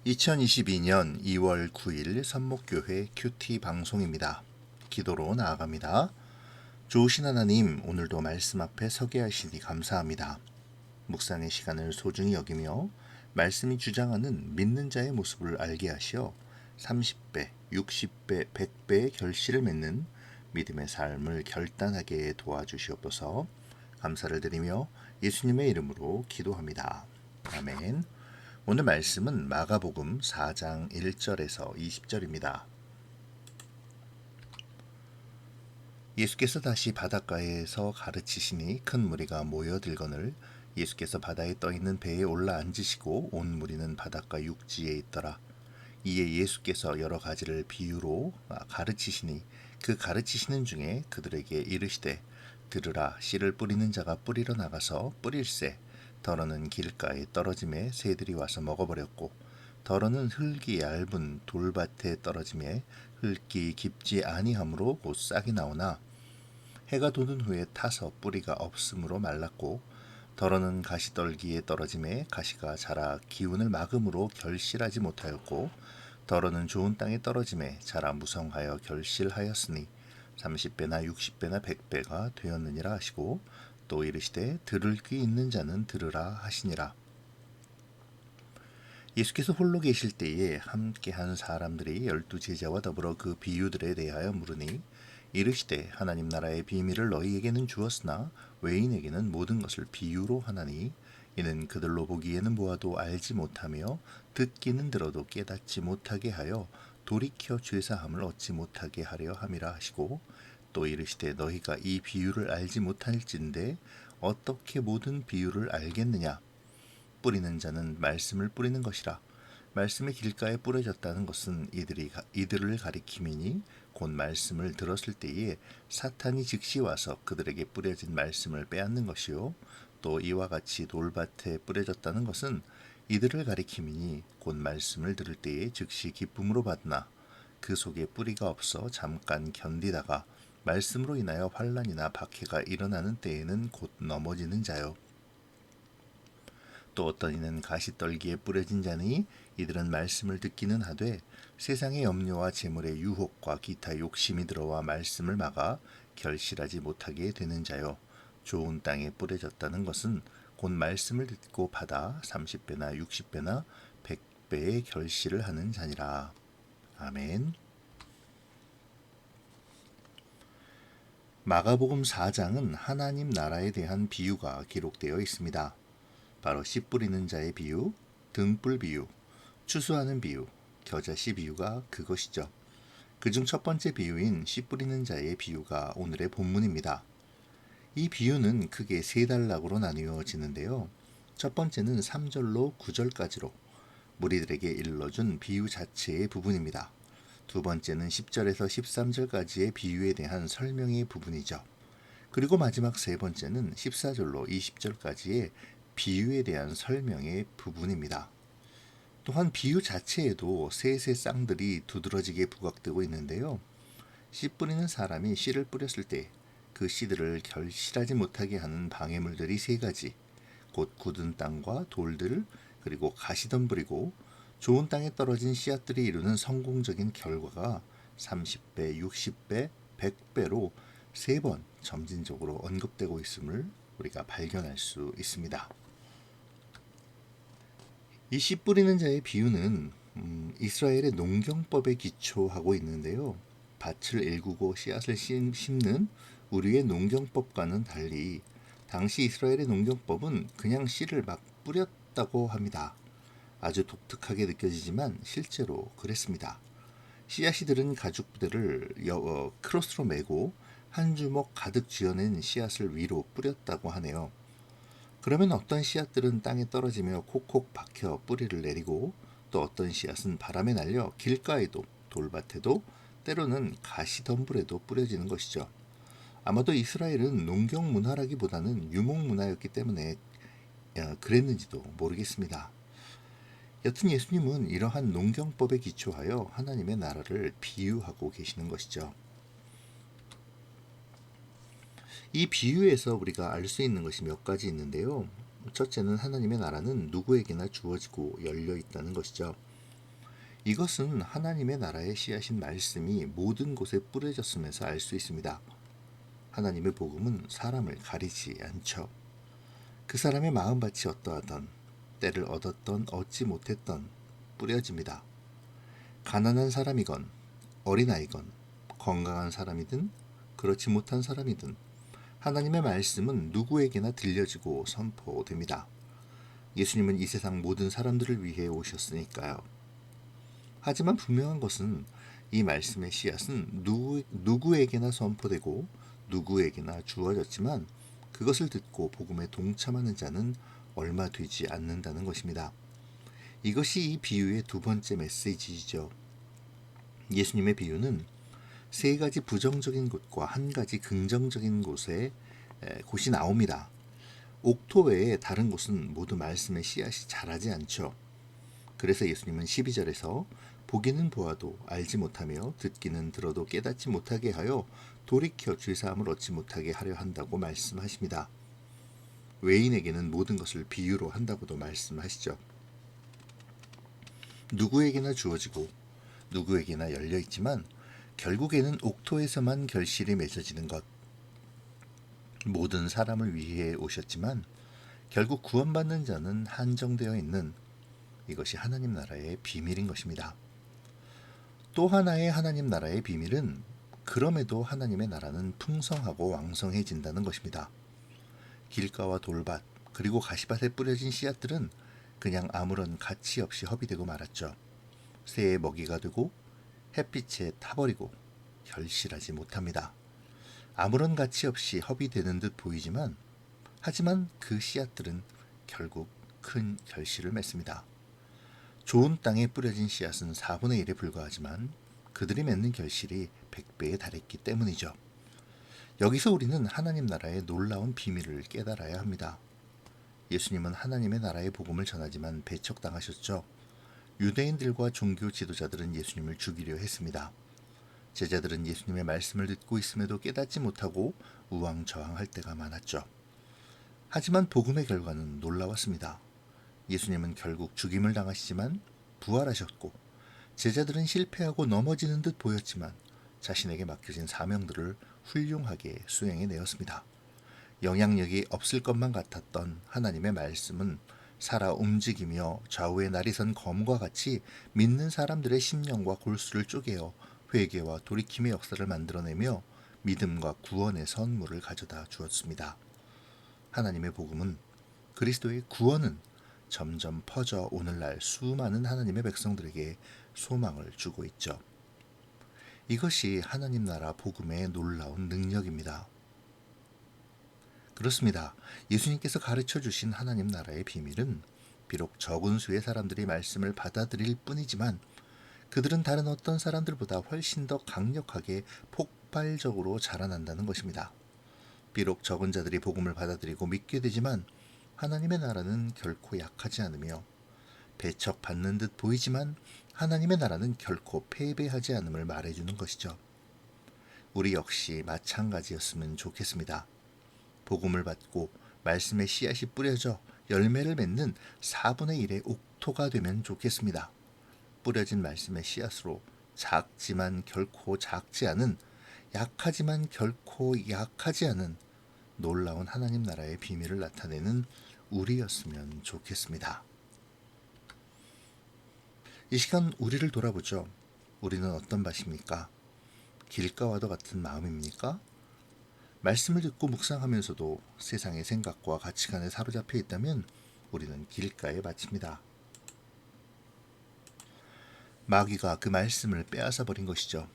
2022년 2월 9일 선목교회 큐티 방송입니다. 기도로 나아갑니다. 좋으신 하나님, 오늘도 말씀 앞에 서게 하시니 감사합니다. 묵상의 시간을 소중히 여기며 말씀이 주장하는 믿는 자의 모습을 알게 하시어 30배, 60배, 100배의 결실을 맺는 믿음의 삶을 결단하게 도와주시옵소서. 감사를 드리며 예수님의 이름으로 기도합니다. 아멘. 오늘 말씀은 마가복음 4장 1절에서 20절입니다. 예수께서 다시 바닷가에서 가르치시니 큰 무리가 모여들거늘 예수께서 바다에 떠있는 배에 올라 앉으시고 온 무리는 바닷가 육지에 있더라. 이에 예수께서 여러 가지를 비유로 가르치시니 그 가르치시는 중에 그들에게 이르시되 들으라. 씨를 뿌리는 자가 뿌리러 나가서 뿌릴새 더러는 길가에 떨어짐에 새들이 와서 먹어버렸고 더러는 흙이 얇은 돌밭에 떨어짐에 흙이 깊지 아니하므로 곧 싹이 나오나 해가 돋은 후에 타서 뿌리가 없으므로 말랐고 더러는 가시떨기에 떨어짐에 가시가 자라 기운을 막음으로 결실하지 못하였고 더러는 좋은 땅에 떨어짐에 자라 무성하여 결실하였으니 30배나 60배나 100배가 되었느니라 하시고 또 이르시되 들을 귀 있는 자는 들으라 하시니라. 예수께서 홀로 계실 때에 함께한 사람들이 12제자와 더불어 그 비유들에 대하여 물으니 이르시되 하나님 나라의 비밀을 너희에게는 주었으나 외인에게는 모든 것을 비유로 하나니 이는 그들로 보기에는 보아도 알지 못하며 듣기는 들어도 깨닫지 못하게 하여 돌이켜 죄사함을 얻지 못하게 하려 함이라 하시고 또 이르시되 너희가 이 비유를 알지 못할진대 어떻게 모든 비유를 알겠느냐. 뿌리는 자는 말씀을 뿌리는 것이라. 말씀이 길가에 뿌려졌다는 것은 이들을 가리킴이니 곧 말씀을 들었을 때에 사탄이 즉시 와서 그들에게 뿌려진 말씀을 빼앗는 것이요 또 이와 같이 돌밭에 뿌려졌다는 것은 이들을 가리킴이니 곧 말씀을 들을 때에 즉시 기쁨으로 받으나 그 속에 뿌리가 없어 잠깐 견디다가 말씀으로 인하여 환난이나 박해가 일어나는 때에는 곧 넘어지는 자요. 또 어떤 이는 가시떨기에 뿌려진 자니 이들은 말씀을 듣기는 하되 세상의 염려와 재물의 유혹과 기타 욕심이 들어와 말씀을 막아 결실하지 못하게 되는 자요. 좋은 땅에 뿌려졌다는 것은 곧 말씀을 듣고 받아 30배나 60배나 100배의 결실을 하는 자니라. 아멘. 마가복음 4장은 하나님 나라에 대한 비유가 기록되어 있습니다. 바로 씨 뿌리는 자의 비유, 등불 비유, 추수하는 비유, 겨자씨 비유가 그것이죠. 그중 첫 번째 비유인 씨 뿌리는 자의 비유가 오늘의 본문입니다. 이 비유는 크게 세 단락으로 나뉘어지는데요. 첫 번째는 3절로 9절까지로 무리들에게 일러준 비유 자체의 부분입니다. 두 번째는 10절에서 13절까지의 비유에 대한 설명의 부분이죠. 그리고 마지막 세 번째는 14절로 20절까지의 비유에 대한 설명의 부분입니다. 또한 비유 자체에도 셋의 쌍들이 두드러지게 부각되고 있는데요. 씨 뿌리는 사람이 씨를 뿌렸을 때 그 씨들을 결실하지 못하게 하는 방해물들이 세 가지, 곧 굳은 땅과 돌들, 그리고 가시덤불이고 좋은 땅에 떨어진 씨앗들이 이루는 성공적인 결과가 30배, 60배, 100배로 세 번 점진적으로 언급되고 있음을 우리가 발견할 수 있습니다. 이 씨 뿌리는 자의 비유는 이스라엘의 농경법에 기초하고 있는데요. 밭을 일구고 씨앗을 심는 우리의 농경법과는 달리 당시 이스라엘의 농경법은 그냥 씨를 막 뿌렸다고 합니다. 아주 독특하게 느껴지지만 실제로 그랬습니다. 씨앗이 들은 가죽 부대를 크로스로 메고 한 주먹 가득 쥐어낸 씨앗을 위로 뿌렸다고 하네요. 그러면 어떤 씨앗들은 땅에 떨어지며 콕콕 박혀 뿌리를 내리고 또 어떤 씨앗은 바람에 날려 길가에도 돌밭에도 때로는 가시덤불에도 뿌려지는 것이죠. 아마도 이스라엘은 농경 문화라기보다는 유목 문화였기 때문에 그랬는지도 모르겠습니다. 여튼 예수님은 이러한 농경법에 기초하여 하나님의 나라를 비유하고 계시는 것이죠. 이 비유에서 우리가 알 수 있는 것이 몇 가지 있는데요. 첫째는 하나님의 나라는 누구에게나 주어지고 열려 있다는 것이죠. 이것은 하나님의 나라의 씨앗인 말씀이 모든 곳에 뿌려졌음에서 알 수 있습니다. 하나님의 복음은 사람을 가리지 않죠. 그 사람의 마음밭이 어떠하던, 때를 얻었던 얻지 못했던 뿌려집니다. 가난한 사람이건 어린아이건 건강한 사람이든 그렇지 못한 사람이든 하나님의 말씀은 누구에게나 들려지고 선포됩니다. 예수님은 이 세상 모든 사람들을 위해 오셨으니까요. 하지만 분명한 것은 이 말씀의 씨앗은 누구에게나 선포되고 누구에게나 주어졌지만 그것을 듣고 복음에 동참하는 자는 얼마 되지 않는다는 것입니다. 이것이 이 비유의 두 번째 메시지이죠. 예수님의 비유는 세 가지 부정적인 곳과 한 가지 긍정적인 곳이 나옵니다. 옥토 외에 다른 곳은 모두 말씀의 씨앗이 자라지 않죠. 그래서 예수님은 12절에서 보기는 보아도 알지 못하며 듣기는 들어도 깨닫지 못하게 하여 돌이켜 죄사함을 얻지 못하게 하려 한다고 말씀하십니다. 외인에게는 모든 것을 비유로 한다고도 말씀하시죠. 누구에게나 주어지고 누구에게나 열려있지만 결국에는 옥토에서만 결실이 맺어지는 것. 모든 사람을 위해 오셨지만 결국 구원받는 자는 한정되어 있는 이것이 하나님 나라의 비밀인 것입니다. 또 하나의 하나님 나라의 비밀은 그럼에도 하나님의 나라는 풍성하고 왕성해진다는 것입니다. 길가와 돌밭 그리고 가시밭에 뿌려진 씨앗들은 그냥 아무런 가치 없이 허비되고 말았죠. 새의 먹이가 되고 햇빛에 타버리고 결실하지 못합니다. 아무런 가치 없이 허비되는 듯 보이지만 하지만 그 씨앗들은 결국 큰 결실을 맺습니다. 좋은 땅에 뿌려진 씨앗은 4분의 1에 불과하지만 그들이 맺는 결실이 100배에 달했기 때문이죠. 여기서 우리는 하나님 나라의 놀라운 비밀을 깨달아야 합니다. 예수님은 하나님의 나라의 복음을 전하지만 배척당하셨죠. 유대인들과 종교 지도자들은 예수님을 죽이려 했습니다. 제자들은 예수님의 말씀을 듣고 있음에도 깨닫지 못하고 우왕좌왕할 때가 많았죠. 하지만 복음의 결과는 놀라웠습니다. 예수님은 결국 죽임을 당하시지만 부활하셨고 제자들은 실패하고 넘어지는 듯 보였지만 자신에게 맡겨진 사명들을 훌륭하게 수행해내었습니다. 영향력이 없을 것만 같았던 하나님의 말씀은 살아 움직이며 좌우에 날이 선 검과 같이 믿는 사람들의 심령과 골수를 쪼개어 회개와 돌이킴의 역사를 만들어내며 믿음과 구원의 선물을 가져다 주었습니다. 하나님의 복음은 그리스도의 구원은 점점 퍼져 오늘날 수많은 하나님의 백성들에게 소망을 주고 있죠. 이것이 하나님 나라 복음의 놀라운 능력입니다. 그렇습니다. 예수님께서 가르쳐 주신 하나님 나라의 비밀은 비록 적은 수의 사람들이 말씀을 받아들일 뿐이지만 그들은 다른 어떤 사람들보다 훨씬 더 강력하게 폭발적으로 자라난다는 것입니다. 비록 적은 자들이 복음을 받아들이고 믿게 되지만 하나님의 나라는 결코 약하지 않으며 배척받는 듯 보이지만 하나님의 나라는 결코 패배하지 않음을 말해주는 것이죠. 우리 역시 마찬가지였으면 좋겠습니다. 복음을 받고 말씀의 씨앗이 뿌려져 열매를 맺는 4분의 1의 옥토가 되면 좋겠습니다. 뿌려진 말씀의 씨앗으로 작지만 결코 작지 않은, 약하지만 결코 약하지 않은 놀라운 하나님 나라의 비밀을 나타내는 우리였으면 좋겠습니다. 이 시간 우리를 돌아보죠. 우리는 어떤 밭입니까? 길가와도 같은 마음입니까? 말씀을 듣고 묵상하면서도 세상의 생각과 가치관에 사로잡혀 있다면 우리는 길가의 밭입니다. 마귀가 그 말씀을 빼앗아 버린 것이죠.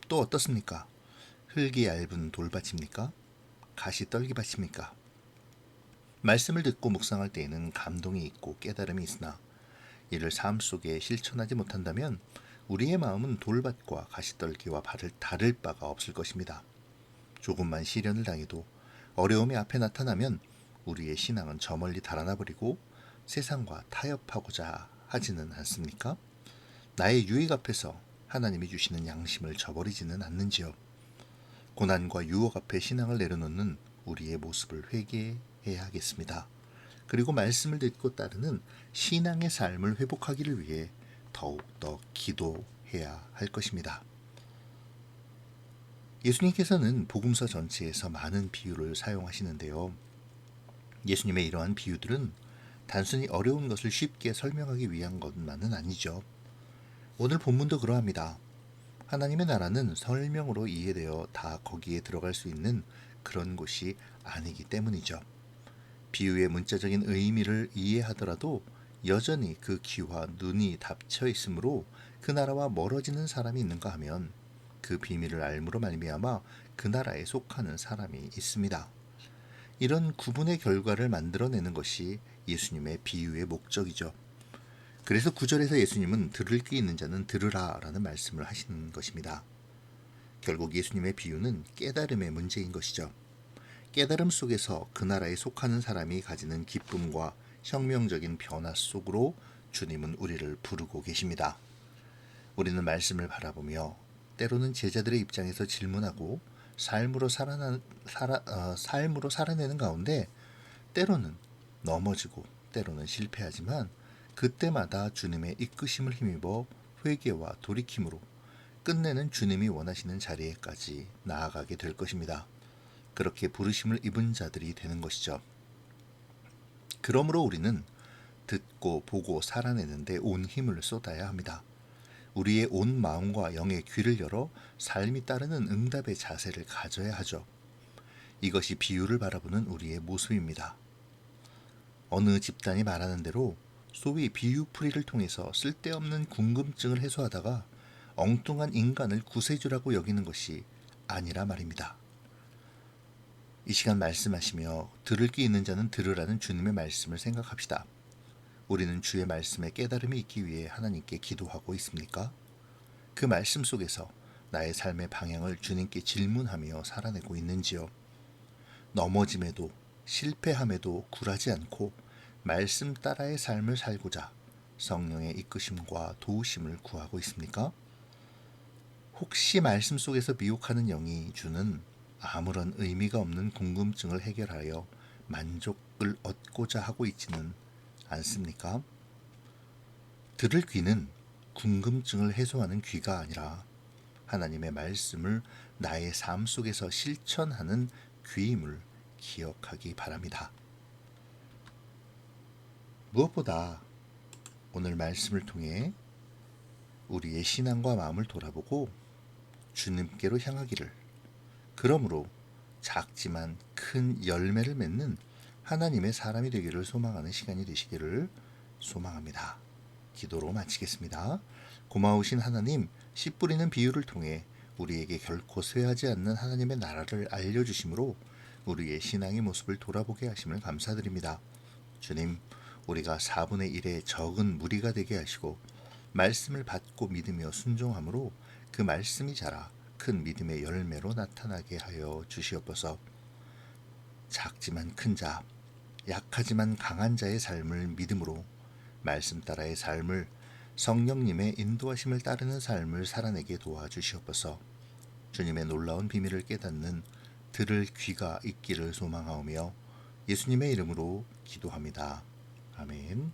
또 어떻습니까? 흙이 얇은 돌밭입니까? 가시 떨기밭입니까? 말씀을 듣고 묵상할 때에는 감동이 있고 깨달음이 있으나 이를 삶 속에 실천하지 못한다면 우리의 마음은 돌밭과 가시떨기와 다를 바가 없을 것입니다. 조금만 시련을 당해도 어려움이 앞에 나타나면 우리의 신앙은 저 멀리 달아나 버리고 세상과 타협하고자 하지는 않습니까? 나의 유익 앞에서 하나님이 주시는 양심을 저버리지는 않는지요. 고난과 유혹 앞에 신앙을 내려놓는 우리의 모습을 회개해야 하겠습니다. 그리고 말씀을 듣고 따르는 신앙의 삶을 회복하기를 위해 더욱더 기도해야 할 것입니다. 예수님께서는 복음서 전체에서 많은 비유를 사용하시는데요. 예수님의 이러한 비유들은 단순히 어려운 것을 쉽게 설명하기 위한 것만은 아니죠. 오늘 본문도 그러합니다. 하나님의 나라는 설명으로 이해되어 다 거기에 들어갈 수 있는 그런 곳이 아니기 때문이죠. 비유의 문자적인 의미를 이해하더라도 여전히 그 귀와 눈이 닫혀 있으므로 그 나라와 멀어지는 사람이 있는가 하면 그 비밀을 알므로 말미암아 그 나라에 속하는 사람이 있습니다. 이런 구분의 결과를 만들어내는 것이 예수님의 비유의 목적이죠. 그래서 9절에서 예수님은 들을 귀 있는 자는 들으라 라는 말씀을 하시는 것입니다. 결국 예수님의 비유는 깨달음의 문제인 것이죠. 깨달음 속에서 그 나라에 속하는 사람이 가지는 기쁨과 혁명적인 변화 속으로 주님은 우리를 부르고 계십니다. 우리는 말씀을 바라보며 때로는 제자들의 입장에서 질문하고 삶으로 살아내는 가운데 때로는 넘어지고 때로는 실패하지만 그때마다 주님의 이끄심을 힘입어 회개와 돌이킴으로 끝내는 주님이 원하시는 자리에까지 나아가게 될 것입니다. 그렇게 부르심을 입은 자들이 되는 것이죠. 그러므로 우리는 듣고 보고 살아내는데 온 힘을 쏟아야 합니다. 우리의 온 마음과 영의 귀를 열어 삶이 따르는 응답의 자세를 가져야 하죠. 이것이 비유를 바라보는 우리의 모습입니다. 어느 집단이 말하는 대로 소위 비유풀이를 통해서 쓸데없는 궁금증을 해소하다가 엉뚱한 인간을 구세주라고 여기는 것이 아니라 말입니다. 이 시간 말씀하시며 들을 귀 있는 자는 들으라는 주님의 말씀을 생각합시다. 우리는 주의 말씀에 깨달음이 있기 위해 하나님께 기도하고 있습니까? 그 말씀 속에서 나의 삶의 방향을 주님께 질문하며 살아내고 있는지요? 넘어짐에도 실패함에도 굴하지 않고 말씀 따라의 삶을 살고자 성령의 이끄심과 도우심을 구하고 있습니까? 혹시 말씀 속에서 미혹하는 영이 주는 아무런 의미가 없는 궁금증을 해결하여 만족을 얻고자 하고 있지는 않습니까? 들을 귀는 궁금증을 해소하는 귀가 아니라 하나님의 말씀을 나의 삶 속에서 실천하는 귀임을 기억하기 바랍니다. 무엇보다 오늘 말씀을 통해 우리의 신앙과 마음을 돌아보고 주님께로 향하기를, 그러므로 작지만 큰 열매를 맺는 하나님의 사람이 되기를 소망하는 시간이 되시기를 소망합니다. 기도로 마치겠습니다. 고마우신 하나님, 씨 뿌리는 비유를 통해 우리에게 결코 쇠하지 않는 하나님의 나라를 알려주심으로 우리의 신앙의 모습을 돌아보게 하심을 감사드립니다. 주님, 우리가 4분의 1의 적은 무리가 되게 하시고 말씀을 받고 믿으며 순종함으로 그 말씀이 자라 큰 믿음의 열매로 나타나게 하여 주시옵소서. 작지만 큰 자, 약하지만 강한 자의 삶을 믿음으로 말씀 따라의 삶을 성령님의 인도하심을 따르는 삶을 살아내게 도와주시옵소서. 주님의 놀라운 비밀을 깨닫는 들을 귀가 있기를 소망하오며 예수님의 이름으로 기도합니다. 아멘.